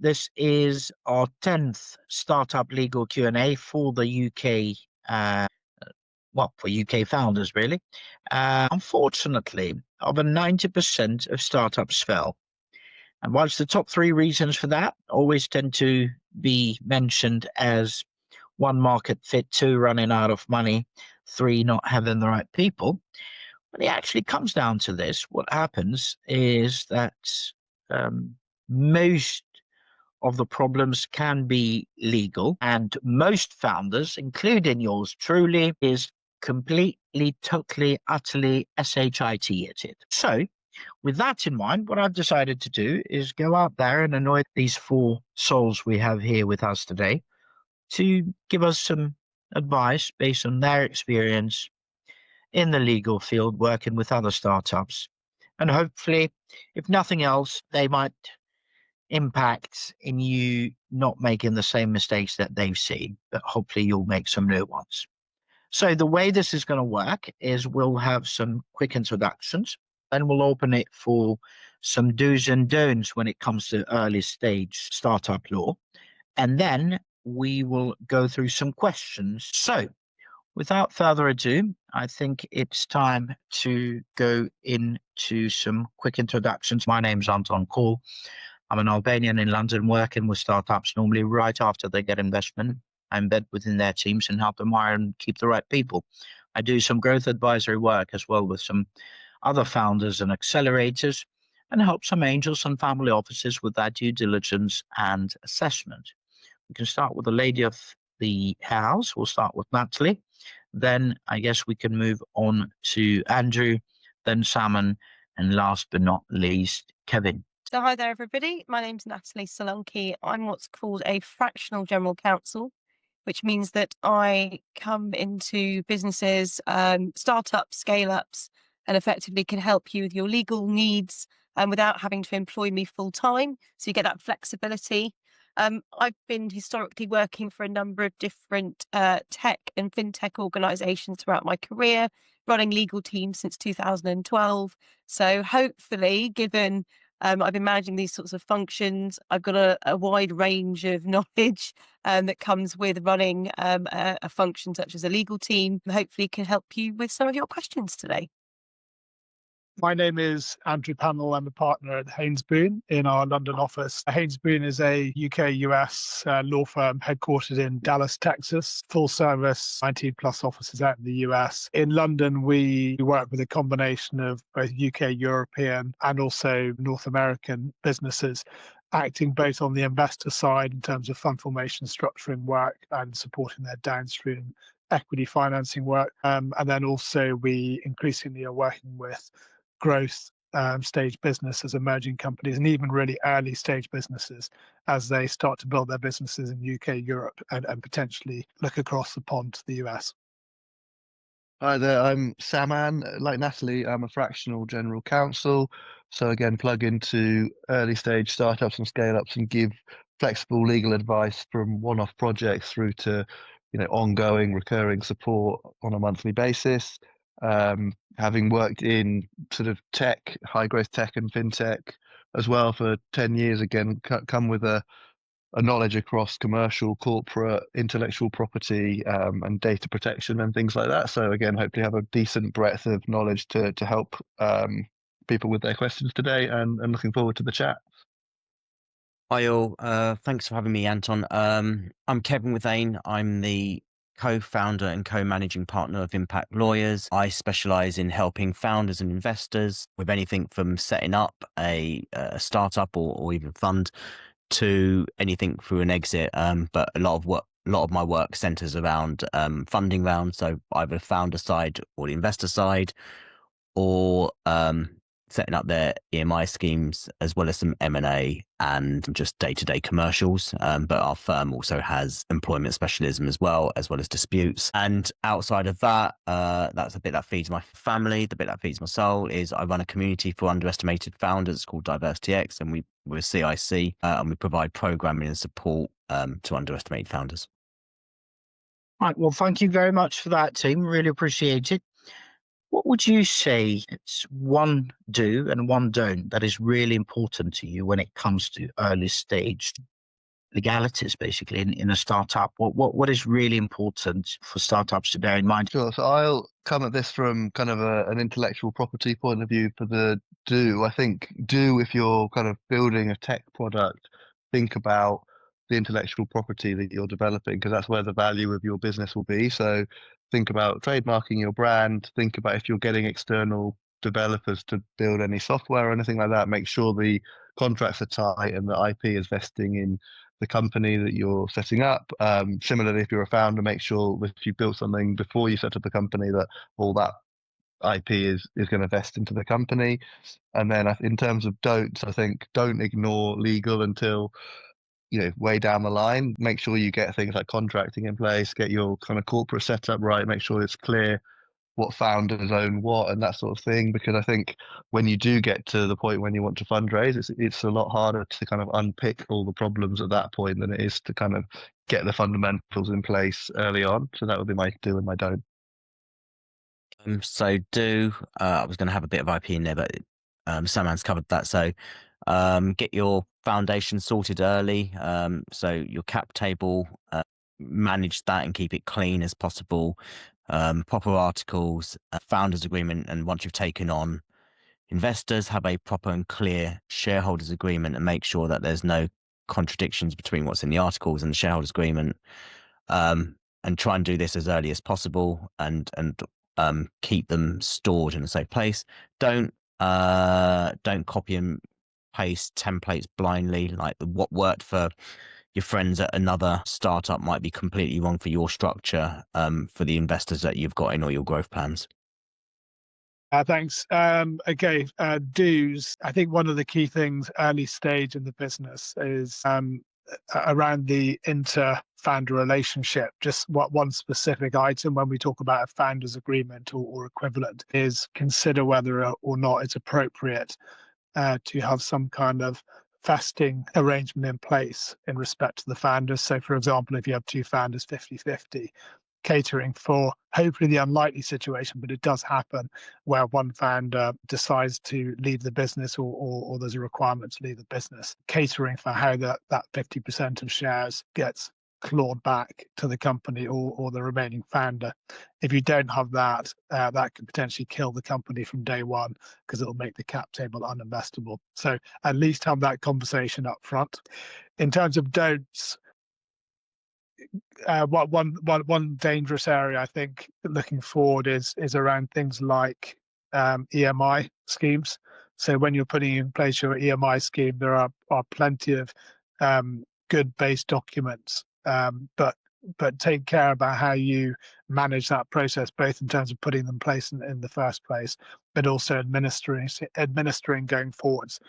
This is our 10th Startup Legal Q&A for the UK, for UK founders, really. Unfortunately, over 90% of startups fail. And whilst the top 3 reasons for that always tend to be mentioned as 1, market fit, 2, running out of money, 3, not having the right people, when it actually comes down to this, what happens is that most of the problems can be legal, and most founders, including yours truly, is completely, totally, utterly shit. So, with that in mind, what I've decided to do is go out there and annoy these 4 souls we have here with us today to give us some advice based on their experience in the legal field, working with other startups. And hopefully, if nothing else, they might impact in you not making the same mistakes that they've seen, but hopefully you'll make some new ones. So the way this is going to work is we'll have some quick introductions, and we'll open it for some do's and don'ts when it comes to early stage startup law. And then we will go through some questions. So without further ado, I think it's time to go into some quick introductions. My name's Anton Call. I'm an Albanian in London working with startups normally right after they get investment. I embed within their teams and help them hire and keep the right people. I do some growth advisory work as well with some other founders and accelerators, and help some angels and family offices with their due diligence and assessment. We can start with the lady of the house. We'll start with Natalie. Then I guess we can move on to Andrew, then Saman, and last but not least, Kevin. So hi there, everybody. My name's Natalie Salunke. I'm what's called a fractional general counsel, which means that I come into businesses, startups, scale-ups, and effectively can help you with your legal needs without having to employ me full time. So you get that flexibility. I've been historically working for a number of different tech and fintech organizations throughout my career, running legal teams since 2012. So hopefully, given I've been managing these sorts of functions, I've got a wide range of knowledge that comes with running a function such as a legal team. Hopefully can help you with some of your questions today. My name is Andrew Pannell. I'm a partner at Haynes Boone in our London office. Haynes Boone is a UK-US law firm headquartered in Dallas, Texas, full service, 19 plus offices out in the US. In London, we work with a combination of both UK, European, and also North American businesses, acting both on the investor side in terms of fund formation, structuring work, and supporting their downstream equity financing work. And then also we increasingly are working with growth stage businesses, emerging companies, and even really early stage businesses as they start to build their businesses in UK, Europe, and potentially look across the pond to the US. Hi there, I'm Saman. Like Natalie, I'm a fractional general counsel. So again, plug into early stage startups and scale-ups and give flexible legal advice from one-off projects through to ongoing recurring support on a monthly basis. Having worked in sort of tech, high growth tech and fintech as well for 10 years, again, come with a knowledge across commercial, corporate, intellectual property, and data protection and things like that. So again, hopefully have a decent breadth of knowledge to help people with their questions today, and looking forward to the chat. Hi all, thanks for having me, Anton. I'm Kevin Withane. I'm the co-founder and co-managing partner of Impact Lawyers. I specialize in helping founders and investors with anything from setting up a startup or even fund to anything through an exit. But a lot of my work centers around funding rounds, so either founder side or the investor side, or setting up their EMI schemes, as well as some M&A and just day-to-day commercials. But our firm also has employment specialism as well as disputes. And outside of that, that's a bit that feeds my family. The bit that feeds my soul is I run a community for underestimated founders called DiversityX, and we're CIC, and we provide programming and support to underestimated founders. Right, well, thank you very much for that, team. Really appreciate it. What would you say it's one do and one don't that is really important to you when it comes to early stage legalities basically in a startup? What is really important for startups to bear in mind? Sure. So I'll come at this from kind of an intellectual property point of view for the do. I think do, if you're kind of building a tech product, think about the intellectual property that you're developing, because that's where the value of your business will be. So think about trademarking your brand. Think about if you're getting external developers to build any software or anything like that, make sure the contracts are tight and the IP is vesting in the company that you're setting up. Similarly, if you're a founder, make sure that if you built something before you set up the company, that all that IP is going to vest into the company. And then in terms of don'ts, I think don't ignore legal until way down the line. Make sure you get things like contracting in place, get your kind of corporate setup right, make sure it's clear what founders own what and that sort of thing, because I think when you do get to the point when you want to fundraise, it's a lot harder to kind of unpick all the problems at that point than it is to kind of get the fundamentals in place early on. So that would be my do and my don't. So do, I was going to have a bit of IP in there, but Saman's covered that. So get your foundation sorted early. So your cap table, manage that and keep it clean as possible. Proper articles, founders agreement, and once you've taken on investors, have a proper and clear shareholders agreement and make sure that there's no contradictions between what's in the articles and the shareholders agreement. And try and do this as early as possible and keep them stored in a safe place. Don't copy and paste templates blindly. Like what worked for your friends at another startup might be completely wrong for your structure, for the investors that you've got in all your growth plans. Thanks. Okay, do's. I think one of the key things early stage in the business is around the inter-founder relationship. Just one specific item when we talk about a founder's agreement or equivalent is consider whether or not it's appropriate to have some kind of vesting arrangement in place in respect to the founders. So, for example, if you have two founders 50-50, catering for hopefully the unlikely situation, but it does happen where one founder decides to leave the business or there's a requirement to leave the business, catering for how that 50% of shares gets clawed back to the company or the remaining founder. If you don't have that, that could potentially kill the company from day one because it'll make the cap table uninvestable. So at least have that conversation up front. In terms of don'ts, one dangerous area I think looking forward is around things like EMI schemes. So when you're putting in place your EMI scheme, there are plenty of good base documents, but take care about how you manage that process, both in terms of putting them in place in the first place, but also administering going forwards.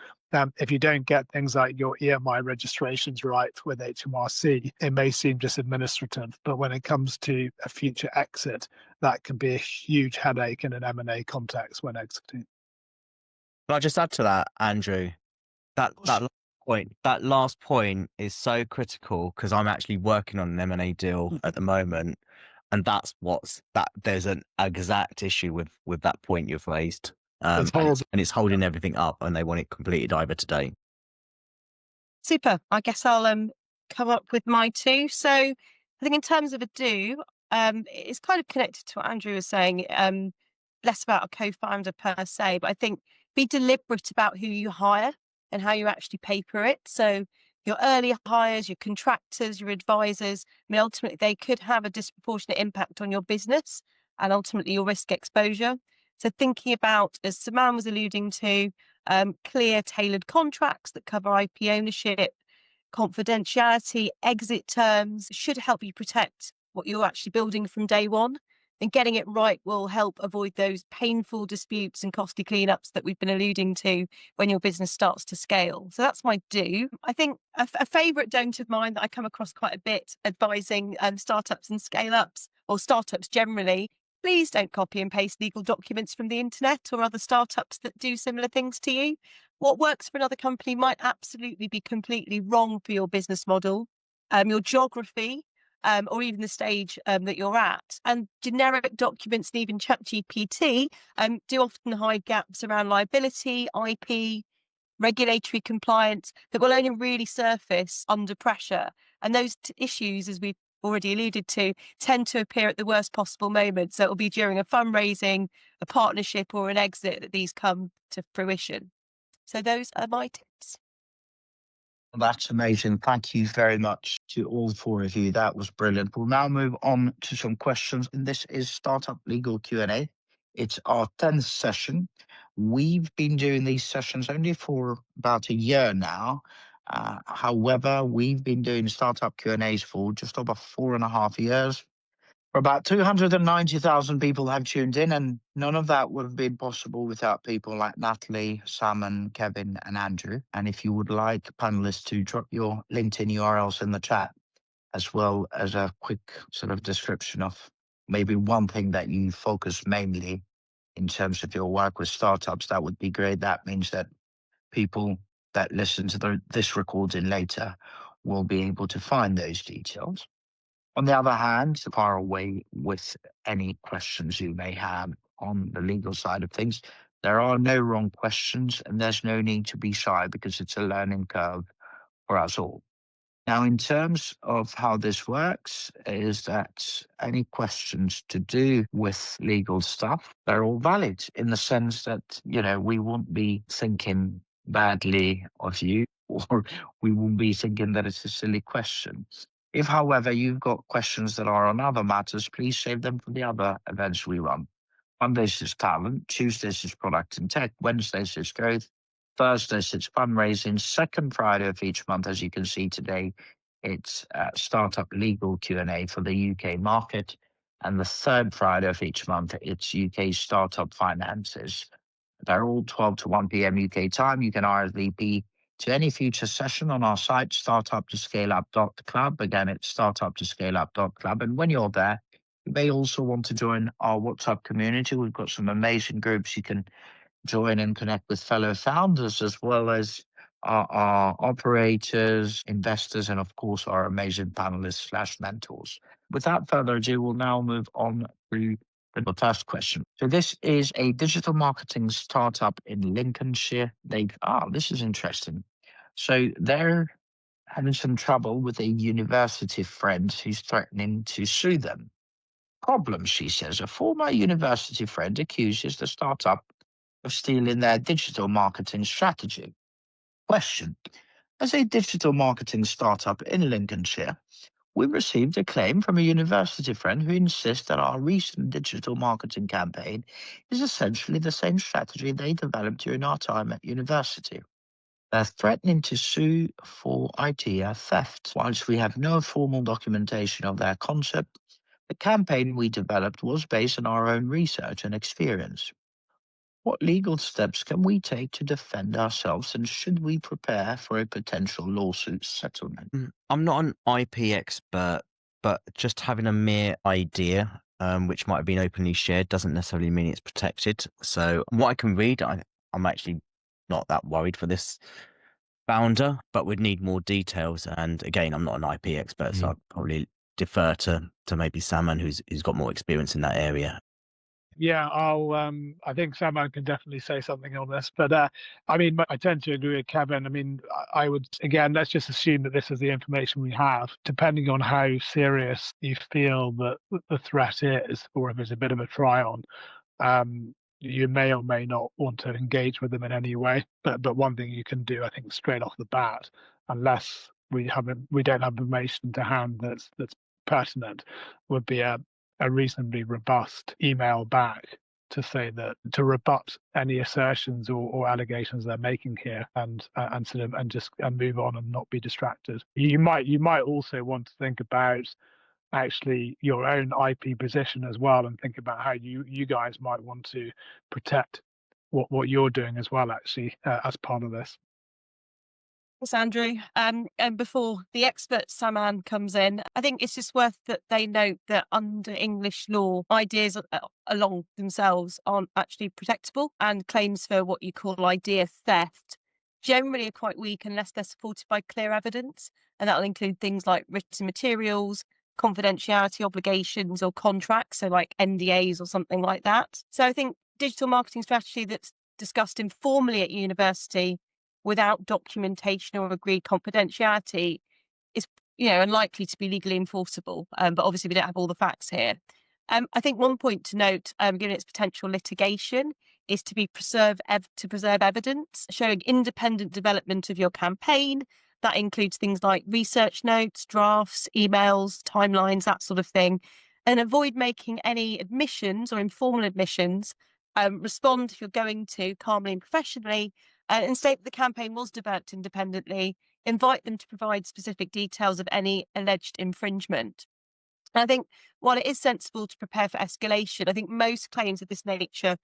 If you don't get things like your EMI registrations right with HMRC, it may seem just administrative, but when it comes to a future exit, that can be a huge headache in an M&A context when exiting. Can I just add to that, Andrew? That last point is so critical because I'm actually working on an M&A deal at the moment, and there's an exact issue with that point you've raised. And it's holding everything up, and they want it completed either today. Super. I guess I'll come up with my two. So I think in terms of a do, it's kind of connected to what Andrew was saying, less about a co-founder per se, but I think be deliberate about who you hire and how you actually pay for it. So your early hires, your contractors, your advisors, I mean, ultimately they could have a disproportionate impact on your business and ultimately your risk exposure. So thinking about, as Saman was alluding to, clear tailored contracts that cover IP ownership, confidentiality, exit terms should help you protect what you're actually building from day one. And getting it right will help avoid those painful disputes and costly cleanups that we've been alluding to when your business starts to scale. So that's my do. I think a favourite don't of mine that I come across quite a bit advising startups and scale-ups, or startups generally, please don't copy and paste legal documents from the internet or other startups that do similar things to you. What works for another company might absolutely be completely wrong for your business model, your geography, or even the stage that you're at. And generic documents and even ChatGPT do often hide gaps around liability, IP, regulatory compliance, that will only really surface under pressure. And those issues, as we've already alluded to, tend to appear at the worst possible moment. So it will be during a fundraising, a partnership, or an exit that these come to fruition. So those are my tips. That's amazing. Thank you very much to all four of you. That was brilliant. We'll now move on to some questions. And this is Startup Legal Q&A. It's our 10th session. We've been doing these sessions only for about a year now. However, we've been doing startup Q&As for just over 4.5 years. About 290,000 people have tuned in, and none of that would have been possible without people like Natalie, Saman, Kevin, and Andrew. And if you would like, panelists, to drop your LinkedIn URLs in the chat, as well as a quick sort of description of maybe one thing that you focus mainly in terms of your work with startups, that would be great. That means that people that listen to this recording later will be able to find those details. On the other hand, fire away with any questions you may have on the legal side of things. There are no wrong questions, and there's no need to be shy because it's a learning curve for us all. Now, in terms of how this works, is that any questions to do with legal stuff, they're all valid in the sense that, we won't be thinking badly of you, or we won't be thinking that it's a silly question. If, however, you've got questions that are on other matters, please save them for the other events we run. Mondays is talent, Tuesdays is product and tech, Wednesdays is growth, Thursdays it's fundraising, second Friday of each month, as you can see today, it's Startup Legal Q&A for the UK market, and the third Friday of each month, it's UK Startup Finances. They're all 12 to 1 p.m. UK time. You can RSVP to any future session on our site, startuptoscaleup.club. Again, it's startuptoscaleup.club. And when you're there, you may also want to join our WhatsApp community. We've got some amazing groups you can join and connect with fellow founders, as well as our operators, investors, and of course, our amazing panelists/mentors. Without further ado, we'll now move on to the first question. So this is a digital marketing startup in Lincolnshire. This is interesting. So they're having some trouble with a university friend who's threatening to sue them. Problem, she says, a former university friend accuses the startup of stealing their digital marketing strategy. Question, as a digital marketing startup in Lincolnshire, we received a claim from a university friend who insists that our recent digital marketing campaign is essentially the same strategy they developed during our time at university. They're threatening to sue for idea theft. Whilst we have no formal documentation of their concept, the campaign we developed was based on our own research and experience. What legal steps can we take to defend ourselves, and should we prepare for a potential lawsuit settlement? I'm not an IP expert, but just having a mere idea, which might have been openly shared, doesn't necessarily mean it's protected. So what I can read, I'm actually not that worried for this founder, but would need more details. And again, I'm not an IP expert, so I'd probably defer to maybe Saman, who's got more experience in that area. Yeah, I think Saman can definitely say something on this, but I tend to agree with Kevin. I would, again, let's just assume that this is the information we have. Depending on how serious you feel that the threat is, or if it's a bit of a try on, you may or may not want to engage with them in any way. But one thing you can do, I think, straight off the bat, unless we don't have information to hand that's pertinent, would be a reasonably robust email back to say that, to rebut any assertions or allegations they're making here, and move on and not be distracted. You might also want to think about actually your own IP position as well, and think about how you guys might want to protect what you're doing as well, actually, as part of this. Thanks, Andrew. And before the expert Saman comes in, I think it's just worth that they note that under English law, ideas along themselves aren't actually protectable, and claims for what you call idea theft generally are quite weak unless they're supported by clear evidence, and that'll include things like written materials, confidentiality obligations, or contracts, so like NDAs or something like that. So I think digital marketing strategy that's discussed informally at university without documentation or agreed confidentiality is, unlikely to be legally enforceable. But obviously we don't have all the facts here. I think one point to note, given its potential litigation, is to preserve evidence showing independent development of your campaign. That includes things like research notes, drafts, emails, timelines, that sort of thing, and avoid making any admissions or informal admissions. Respond, if you're going to, calmly and professionally, and state that the campaign was developed independently. Invite them to provide specific details of any alleged infringement. And I think while it is sensible to prepare for escalation, I think most claims of this nature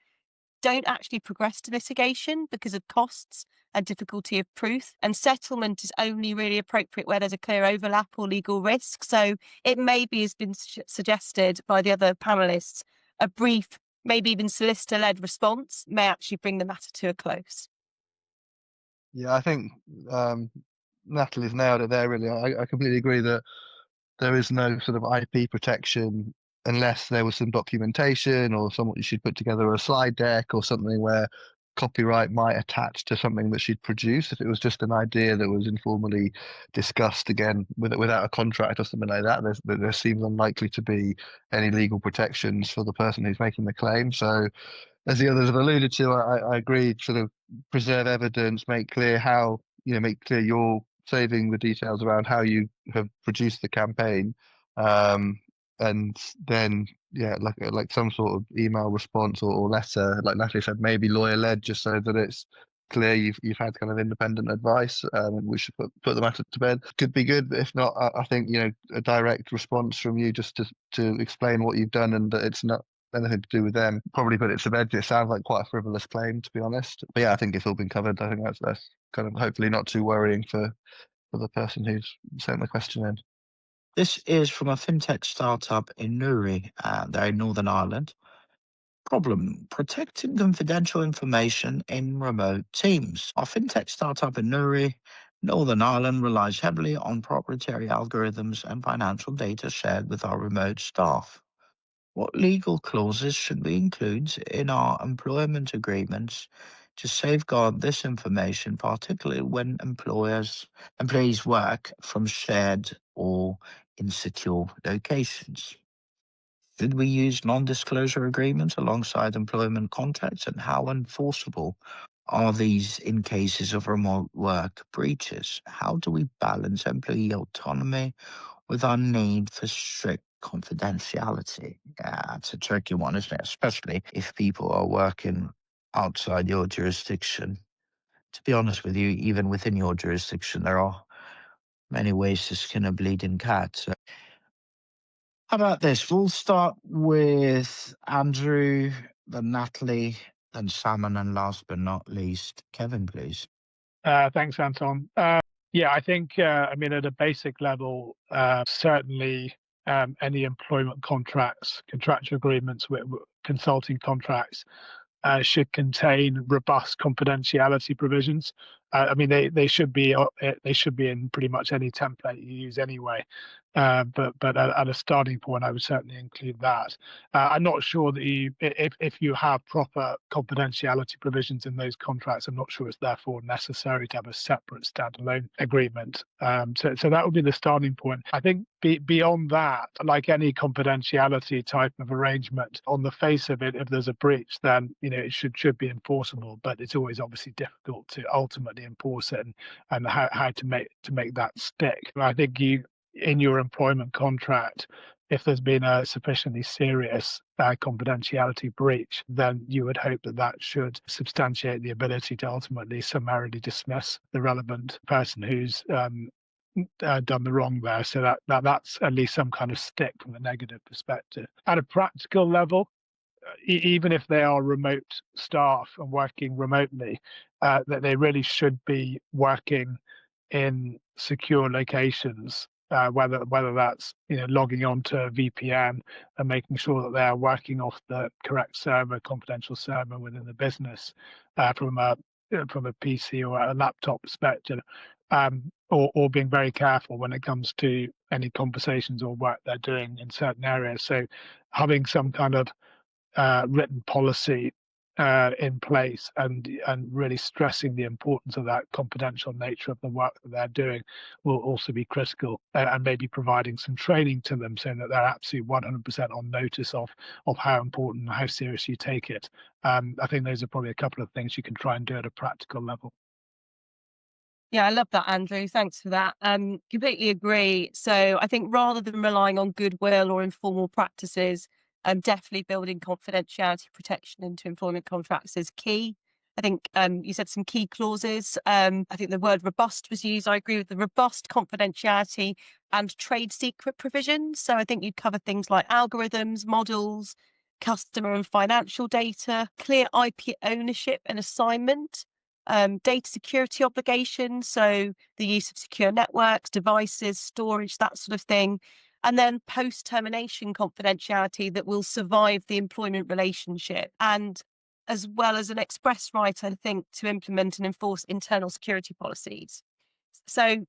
don't actually progress to litigation because of costs and difficulty of proof. And settlement is only really appropriate where there's a clear overlap or legal risk. So it maybe has been suggested by the other panelists, a brief, maybe even solicitor-led response may actually bring the matter to a close. Yeah, I think Natalie's nailed it there, really. I completely agree that there is no sort of IP protection unless there was some documentation or someone should put together a slide deck or something where copyright might attach to something that she'd produce. If it was just an idea that was informally discussed, again, without a contract or something like that, there seems unlikely to be any legal protections for the person who's making the claim. So, as the others have alluded to, I agree, sort of preserve evidence, make clear how, make clear you're saving the details around how you have produced the campaign. And then, yeah, like some sort of email response or letter, like Natalie said, maybe lawyer-led, just so that it's clear you've had kind of independent advice, and we should put the matter to bed. Could be good, but if not, I think, a direct response from you just to explain what you've done and that it's not anything to do with them, probably put it to bed. It sounds like quite a frivolous claim, to be honest. But yeah, I think it's all been covered. I think that's kind of hopefully not too worrying for the person who's sent the question in. This is from a fintech startup in Newry, they're in Northern Ireland. Problem: protecting confidential information in remote teams. Our fintech startup in Newry, Northern Ireland, relies heavily on proprietary algorithms and financial data shared with our remote staff. What legal clauses should we include in our employment agreements to safeguard this information, particularly when employees work from shared or insecure locations? Should we use non-disclosure agreements alongside employment contracts, and how enforceable are these in cases of remote work breaches? How do we balance employee autonomy with our need for strict confidentiality? Yeah, it's a tricky one, isn't it? Especially if people are working outside your jurisdiction. To be honest with you, even within your jurisdiction, there are many ways to skin a bleeding cat. So how about this? We'll start with Andrew, then Natalie, then Saman, and last but not least, Kevin, please. Thanks, Anton. Yeah, I think, at a basic level, certainly any employment contracts, contractual agreements, with consulting contracts should contain robust confidentiality provisions. They should be in pretty much any template you use anyway. But at a starting point, I would certainly include that. I'm not sure that if you have proper confidentiality provisions in those contracts, I'm not sure it's therefore necessary to have a separate standalone agreement. So that would be the starting point. I think beyond that, like any confidentiality type of arrangement, on the face of it, if there's a breach, then it should be enforceable. But it's always obviously difficult to ultimately enforce it and how to make that stick. I think in your employment contract, if there's been a sufficiently serious confidentiality breach, then you would hope that should substantiate the ability to ultimately summarily dismiss the relevant person who's done the wrong there. So that's at least some kind of stick from the negative perspective. At a practical level, even if they are remote staff and working remotely, that they really should be working in secure locations. Whether that's logging on to a VPN and making sure that they are working off the correct server, confidential server within the business, from a PC or a laptop perspective, or being very careful when it comes to any conversations or work they're doing in certain areas. So having some kind of written policy in place, and really stressing the importance of that confidential nature of the work that they're doing will also be critical, and maybe providing some training to them so that they're absolutely 100% on notice of how important and how serious you take it. I think those are probably a couple of things you can try and do at a practical level. Yeah, I love that, Andrew. Thanks for that. Completely agree. So I think rather than relying on goodwill or informal practices, definitely building confidentiality protection into employment contracts is key. I think you said some key clauses. I think the word robust was used. I agree with the robust confidentiality and trade secret provisions. So I think you'd cover things like algorithms, models, customer and financial data, clear IP ownership and assignment, data security obligations, so the use of secure networks, devices, storage, that sort of thing. And then post-termination confidentiality that will survive the employment relationship. And as well as an express right, I think, to implement and enforce internal security policies. So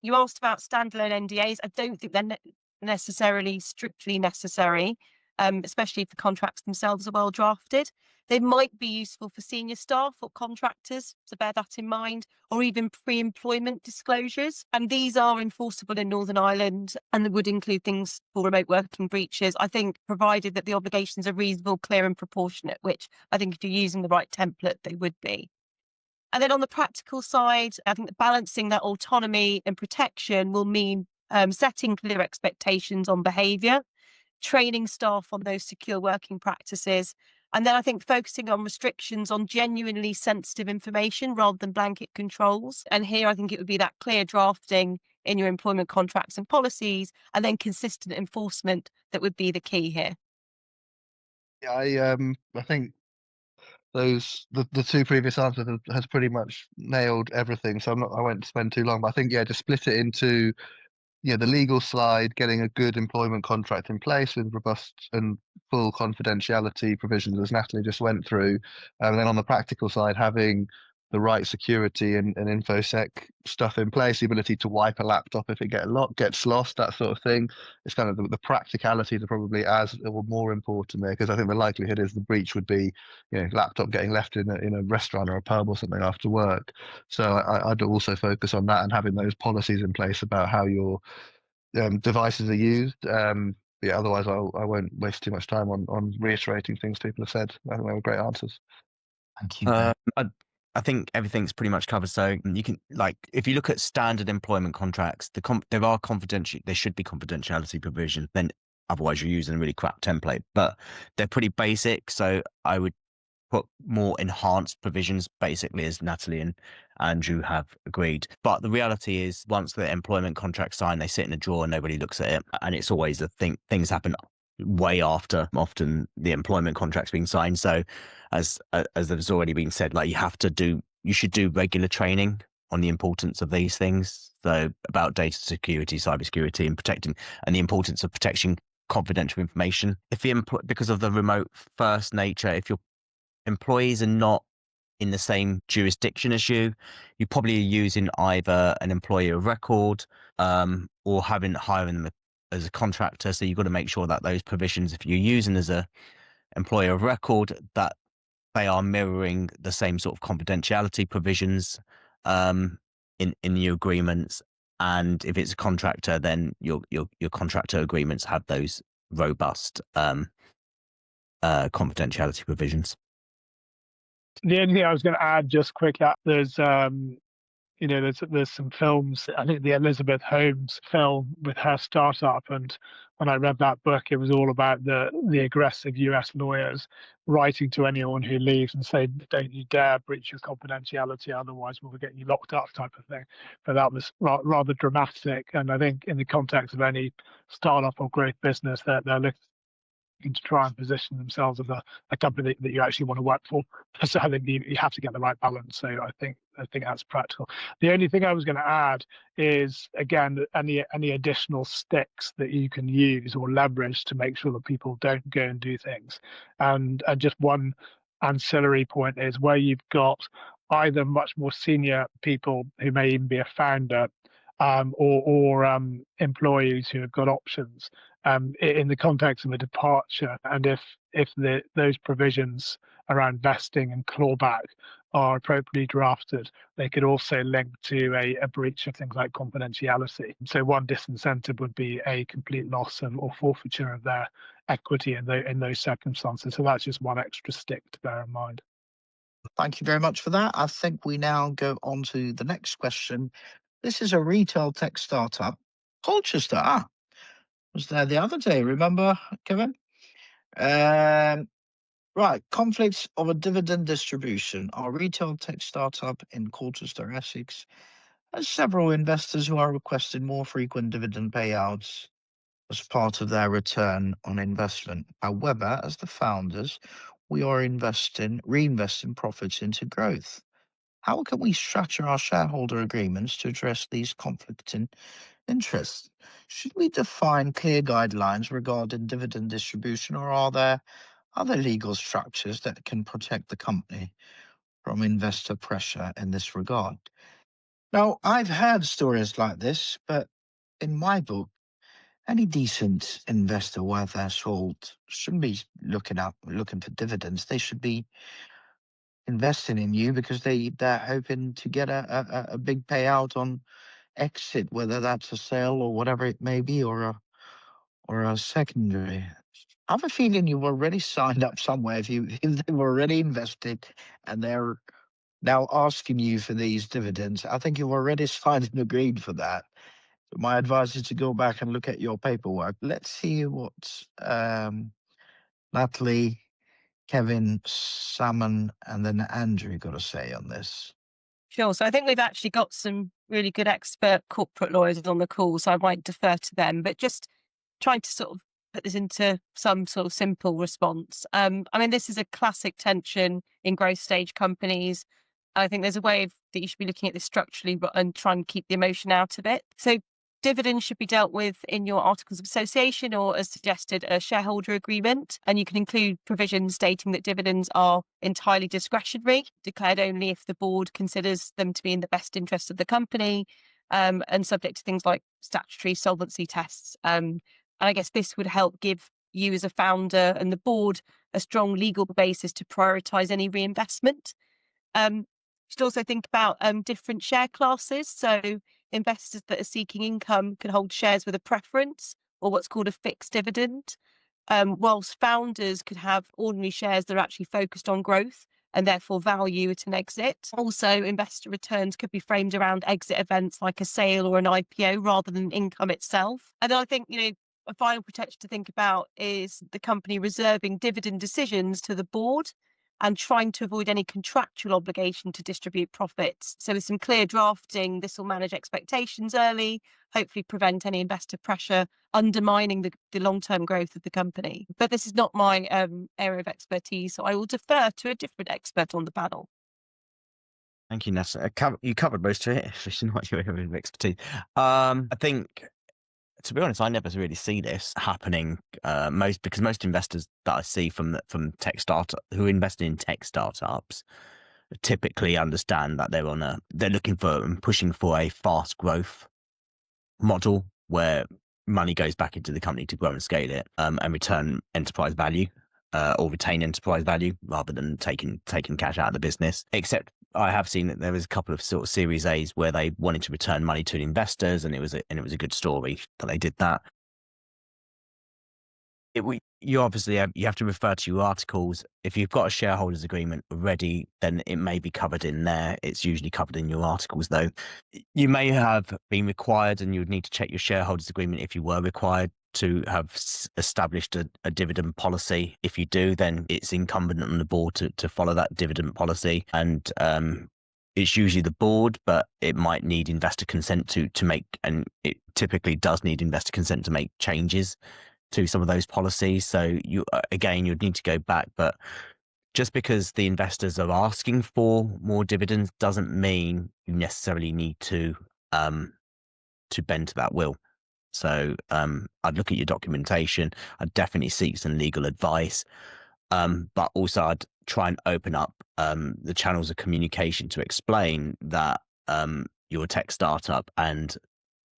you asked about standalone NDAs. I don't think they're necessarily strictly necessary, especially if the contracts themselves are well drafted. They might be useful for senior staff or contractors, so bear that in mind, or even pre-employment disclosures. And these are enforceable in Northern Ireland, and they would include things for remote working breaches, I think, provided that the obligations are reasonable, clear and proportionate, which I think if you're using the right template, they would be. And then on the practical side, I think that balancing that autonomy and protection will mean setting clear expectations on behaviour, training staff on those secure working practices, and then I think focusing on restrictions on genuinely sensitive information rather than blanket controls. And here I think it would be that clear drafting in your employment contracts and policies, and then consistent enforcement that would be the key here. Yeah, I think the two previous answers has pretty much nailed everything. So I won't spend too long, but I think just split it into the legal slide, getting a good employment contract in place with robust and full confidentiality provisions, as Natalie just went through. And then on the practical side, having the right security and infosec stuff in place, the ability to wipe a laptop if it gets lost, that sort of thing. It's kind of the practicalities are probably as or more important there, because I think the likelihood is the breach would be, laptop getting left in a restaurant or a pub or something after work. So I'd also focus on that and having those policies in place about how your devices are used. Yeah, otherwise I won't waste too much time on reiterating things people have said. I think they were great answers. Thank you. I think everything's pretty much covered. So you can, like, if you look at standard employment contracts, there are there should be confidentiality provision. Then otherwise you're using a really crap template. But they're pretty basic. So I would put more enhanced provisions, basically, as Natalie and Andrew have agreed. But the reality is, once the employment contract's signed, they sit in a drawer and nobody looks at it. And it's always a thing. Things happen way after often the employment contract's being signed. So as there's already been said, like you should do regular training on the importance of these things. So about data security, cybersecurity, and protecting, and the importance of protecting confidential information. Because of the remote first nature, if your employees are not in the same jurisdiction as you probably are using either an employee of record, or hiring them as a contractor. So you've got to make sure that those provisions, if you're using as a employer of record, that they are mirroring the same sort of confidentiality provisions in your agreements. And if it's a contractor, then your contractor agreements have those robust confidentiality provisions. The only thing I was going to add just quickly, there's there's some films. I think the Elizabeth Holmes film with her startup, and when I read that book, it was all about the aggressive US lawyers writing to anyone who leaves and say, "Don't you dare breach your confidentiality, otherwise we'll get you locked up," type of thing. But that was rather dramatic, and I think in the context of any startup or growth business, they're looking to try and position themselves as a company that you actually want to work for. So I think you have to get the right balance. So I think that's practical. The only thing I was going to add is, again, any additional sticks that you can use or leverage to make sure that people don't go and do things. And just one ancillary point is where you've got either much more senior people who may even be a founder, or employees who have got options in the context of a departure, and if those provisions around vesting and clawback are appropriately drafted, they could also link to a breach of things like confidentiality. So one disincentive would be a complete loss or forfeiture of their equity in those circumstances. So that's just one extra stick to bear in mind. Thank you very much for that. I think we now go on to the next question. This is a retail tech startup, Colchester. Was there the other day, remember, Kevin? Right, conflicts of a dividend distribution. Our retail tech startup in Colchester, Essex, has several investors who are requesting more frequent dividend payouts as part of their return on investment. However, as the founders, we are reinvesting profits into growth. How can we structure our shareholder agreements to address these conflicting interests? Should we define clear guidelines regarding dividend distribution, or are there other legal structures that can protect the company from investor pressure in this regard? Now, I've heard stories like this, but in my book, any decent investor worth their salt shouldn't be looking for dividends. They should be investing in you because they're hoping to get a big payout on exit, whether that's a sale or whatever it may be, or a secondary. I have a feeling you've already signed up somewhere if they've already invested and they're now asking you for these dividends. I think you've already signed and agreed for that. So my advice is to go back and look at your paperwork. Let's see what Natalie, Kevin, Saman, and then Andrew got to say on this. Sure. So I think we've actually got some really good expert corporate lawyers on the call, so I might defer to them. But just trying to sort of put this into some sort of simple response. I mean, this is a classic tension in growth stage companies. I think there's a way that you should be looking at this structurally and try and keep the emotion out of it. So dividends should be dealt with in your articles of association, or as suggested, a shareholder agreement. And you can include provisions stating that dividends are entirely discretionary, declared only if the board considers them to be in the best interest of the company, and subject to things like statutory solvency tests. And I guess this would help give you as a founder and the board a strong legal basis to prioritise any reinvestment. You should also think about different share classes. So investors that are seeking income can hold shares with a preference, or what's called a fixed dividend, whilst founders could have ordinary shares that are actually focused on growth and therefore value at an exit. Also, investor returns could be framed around exit events like a sale or an IPO rather than income itself. And I think, a final protection to think about is the company reserving dividend decisions to the board and trying to avoid any contractual obligation to distribute profits. So with some clear drafting, this will manage expectations early, hopefully prevent any investor pressure undermining the long-term growth of the company. But this is not my area of expertise, so I will defer to a different expert on the panel. Thank you, Natalie. You covered most of it. It's not your area of expertise. I think, to be honest, I never really see this happening. Because most investors that I see from tech startup who invest in tech startups typically understand that they're looking for and pushing for a fast growth model where money goes back into the company to grow and scale it, and return enterprise value, or retain enterprise value rather than taking cash out of the business. Except I have seen that there was a couple of sort of Series A's where they wanted to return money to investors, and it was a good story that they did that. You obviously you have to refer to your articles. If you've got a shareholders agreement already, then it may be covered in there. It's usually covered in your articles, though. You may have been required, and you would need to check your shareholders agreement if you were required to have established a dividend policy. If you do, then it's incumbent on the board to follow that dividend policy. And it's usually the board, but it might need investor consent to make, and it typically does need investor consent to make changes to some of those policies. So you'd need to go back, but just because the investors are asking for more dividends doesn't mean you necessarily need to bend to that will. So I'd look at your documentation. I'd definitely seek some legal advice, but also I'd try and open up the channels of communication to explain that you're a tech startup and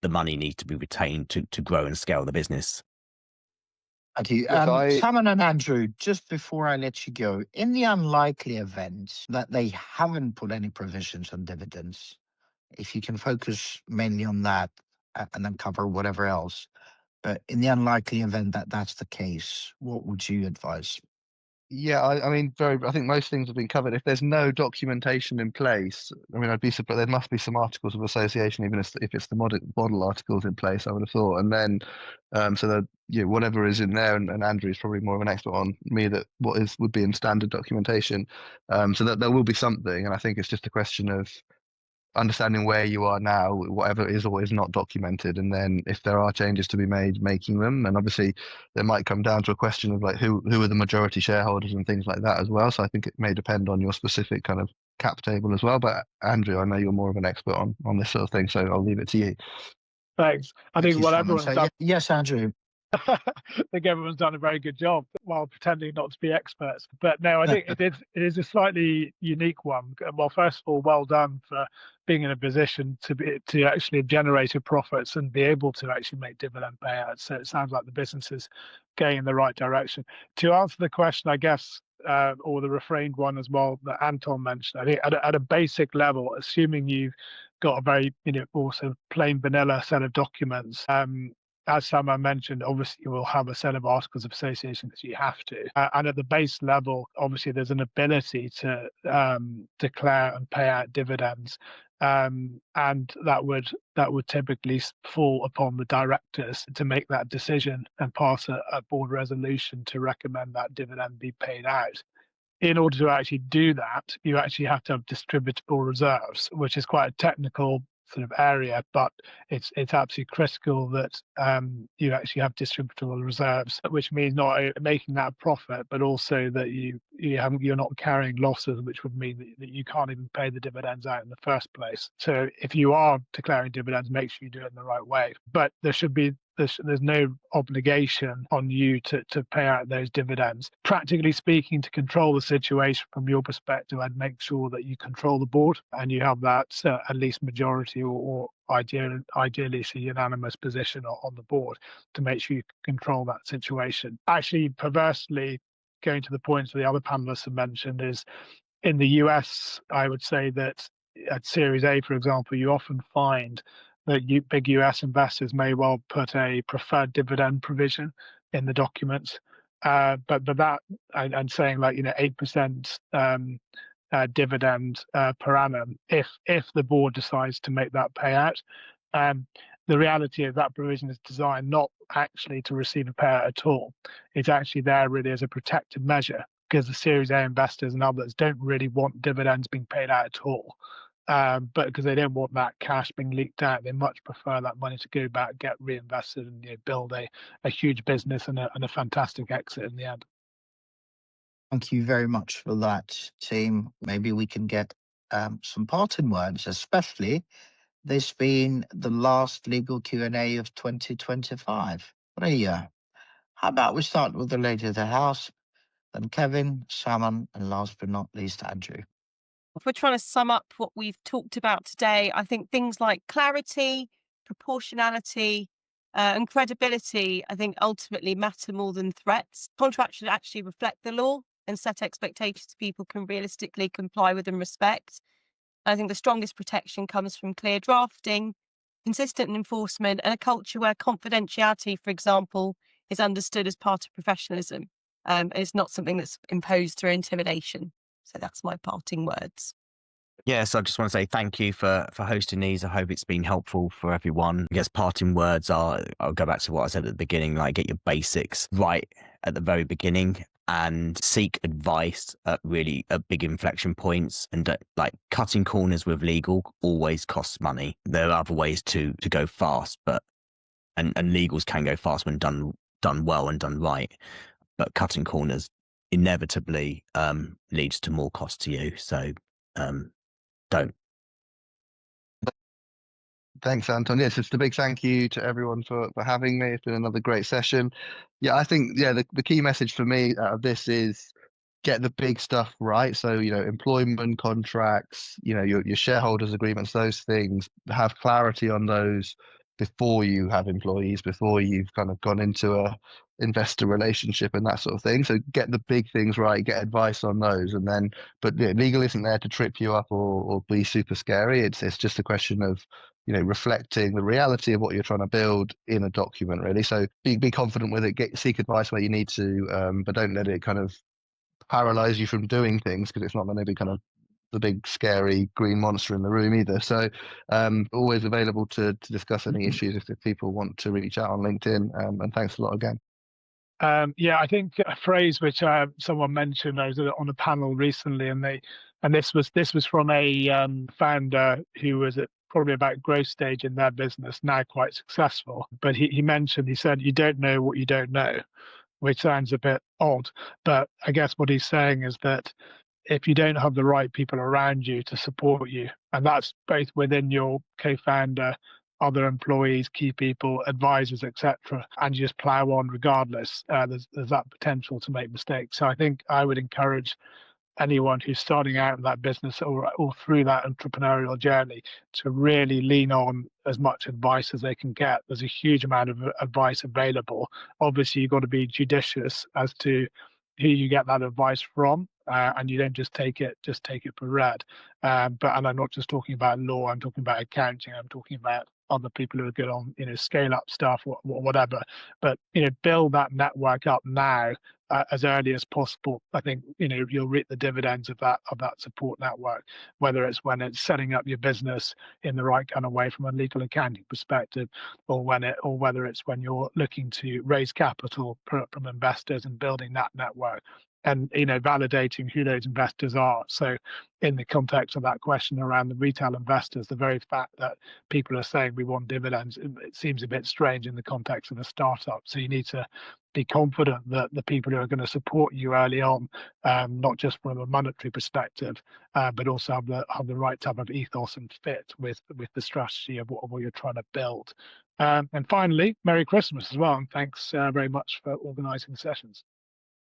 the money needs to be retained to grow and scale the business. Thank you. Yes, Saman and Andrew, just before I let you go, in the unlikely event that they haven't put any provisions on dividends, if you can focus mainly on that and then cover whatever else, but in the unlikely event that that's the case, what would you advise? Yeah, I mean, I think most things have been covered. If there's no documentation in place, I mean, I'd be surprised. There must be some articles of association, even if it's the model articles in place, I would have thought. And then, so that, whatever is in there, and Andrew's probably more of an expert on me, that would be in standard documentation. So that there will be something. And I think it's just a question of understanding where you are now, whatever is or is not documented, and then if there are changes to be made, making them. And obviously, there might come down to a question of like who are the majority shareholders and things like that as well. So I think it may depend on your specific kind of cap table as well. But Andrew, I know you're more of an expert on this sort of thing, so I'll leave it to you. Thanks. I think what everyone's done. Yes, Andrew. I think everyone's done a very good job while pretending not to be experts. But no, I think it is a slightly unique one. Well, first of all, well done for being in a position to actually generate profits and be able to actually make dividend payouts. So it sounds like the business is going in the right direction. To answer the question, I guess, or the refrained one as well that Anton mentioned, I think at a basic level, assuming you've got a very also plain vanilla set of documents. As Saman mentioned, obviously you will have a set of articles of association because you have to. And at the base level, obviously there's an ability to declare and pay out dividends. And that would typically fall upon the directors to make that decision and pass a board resolution to recommend that dividend be paid out. In order to actually do that, you actually have to have distributable reserves, which is quite a technical sort of area, but it's absolutely critical that you actually have distributable reserves, which means not making that profit, but also that you're not carrying losses, which would mean that you can't even pay the dividends out in the first place. So if you are declaring dividends, make sure you do it in the right way. But there's no obligation on you to pay out those dividends. Practically speaking, to control the situation from your perspective, I'd make sure that you control the board and you have that at least majority or ideally a unanimous position on the board to make sure you control that situation. Actually, perversely, going to the points that the other panelists have mentioned, is in the US, I would say that at Series A, for example, you often find that big US investors may well put a preferred dividend provision in the documents. But that, I'm saying 8% dividend per annum if the board decides to make that payout. The reality is that provision is designed not actually to receive a payout at all. It's actually there really as a protective measure because the Series A investors and others don't really want dividends being paid out at all. But because they don't want that cash being leaked out, they much prefer that money to go back, get reinvested, and build a huge business and a fantastic exit in the end. Thank you very much for that, team. Maybe we can get some parting words, especially this being the last legal Q&A of 2025. How about we start with the lady of the house, then Kevin, Saman, and last but not least, Andrew. If we're trying to sum up what we've talked about today, I think things like clarity, proportionality, and credibility, I think ultimately matter more than threats. Contracts should actually reflect the law and set expectations people can realistically comply with and respect. I think the strongest protection comes from clear drafting, consistent enforcement, and a culture where confidentiality, for example, is understood as part of professionalism. It's not something that's imposed through intimidation. So that's my parting words. Yes, I just want to say thank you for hosting these. I hope it's been helpful for everyone. I guess parting words are, I'll go back to what I said at the beginning, get your basics right at the very beginning and seek advice at big inflection points, and cutting corners with legal always costs money. There are other ways to go fast, and legals can go fast when done well and done right, but cutting corners inevitably leads to more cost to you. So don't. Thanks, Anton. Yes, just a big thank you to everyone for having me. It's been another great session. Yeah, I think the key message for me out of this is get the big stuff right. So, employment contracts, your shareholders agreements, those things, have clarity on those before you have employees, before you've kind of gone into a investor relationship and that sort of thing. So get the big things right, get advice on those, and then, but legal isn't there to trip you up or be super scary. It's just a question of, reflecting the reality of what you're trying to build in a document, really. So be confident with it, seek advice where you need to, but don't let it kind of paralyze you from doing things, because it's not going to be kind of the big scary green monster in the room either. So always available to discuss any issues if people want to reach out on LinkedIn. And thanks a lot again. I think a phrase which someone mentioned, I was on a panel recently, and this was from a founder who was at probably about growth stage in their business, now quite successful. But he said, you don't know what you don't know, which sounds a bit odd. But I guess what he's saying is that if you don't have the right people around you to support you, and that's both within your co-founder, other employees, key people, advisors, etc., and you just plow on regardless, there's that potential to make mistakes. So I think I would encourage anyone who's starting out in that business or through that entrepreneurial journey to really lean on as much advice as they can get. There's a huge amount of advice available. Obviously, you've got to be judicious as to who you get that advice from, and you don't just take it for read. And I'm not just talking about law. I'm talking about accounting. I'm talking about other people who are good on scale up stuff or whatever. But build that network up now as early as possible. I think you'll reap the dividends of that support network, whether it's when it's setting up your business in the right kind of way from a legal accounting perspective, or whether it's when you're looking to raise capital from investors and building that network and validating who those investors are. So in the context of that question around the retail investors, the very fact that people are saying we want dividends, it seems a bit strange in the context of a startup. So you need to be confident that the people who are going to support you early on, not just from a monetary perspective, but also have the right type of ethos and fit with the strategy of what you're trying to build. And finally, Merry Christmas as well, and thanks very much for organising the sessions.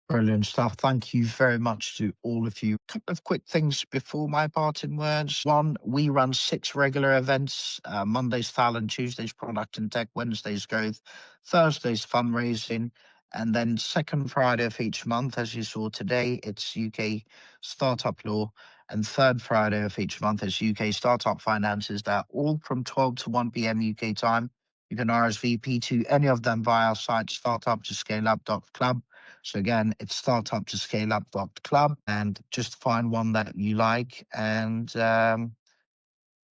Brilliant stuff. Thank you very much to all of you. A couple of quick things before my parting words. One, we run 6 regular events. Mondays talent, Tuesdays product and tech, Wednesdays growth, Thursdays fundraising, and then second Friday of each month, as you saw today, it's UK Startup Law, and third Friday of each month is UK Startup Finances. They're all from 12 to 1 p.m. UK time. You can RSVP to any of them via our site, startuptoscaleup.club. So again, it's startuptoscaleup.club, and just find one that you like and,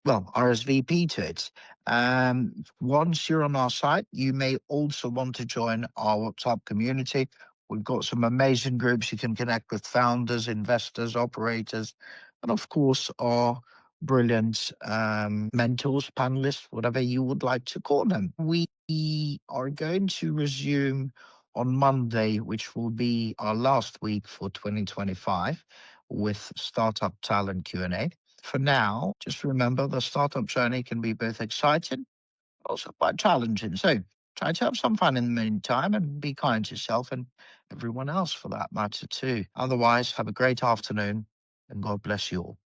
RSVP to it. Once you're on our site, you may also want to join our WhatsApp community. We've got some amazing groups. You can connect with founders, investors, operators, and of course, our brilliant mentors, panelists, whatever you would like to call them. We are going to resume on Monday, which will be our last week for 2025, with Startup Talent Q&A. For now, just remember the startup journey can be both exciting, but also quite challenging. So try to have some fun in the meantime and be kind to yourself and everyone else for that matter too. Otherwise, have a great afternoon and God bless you all.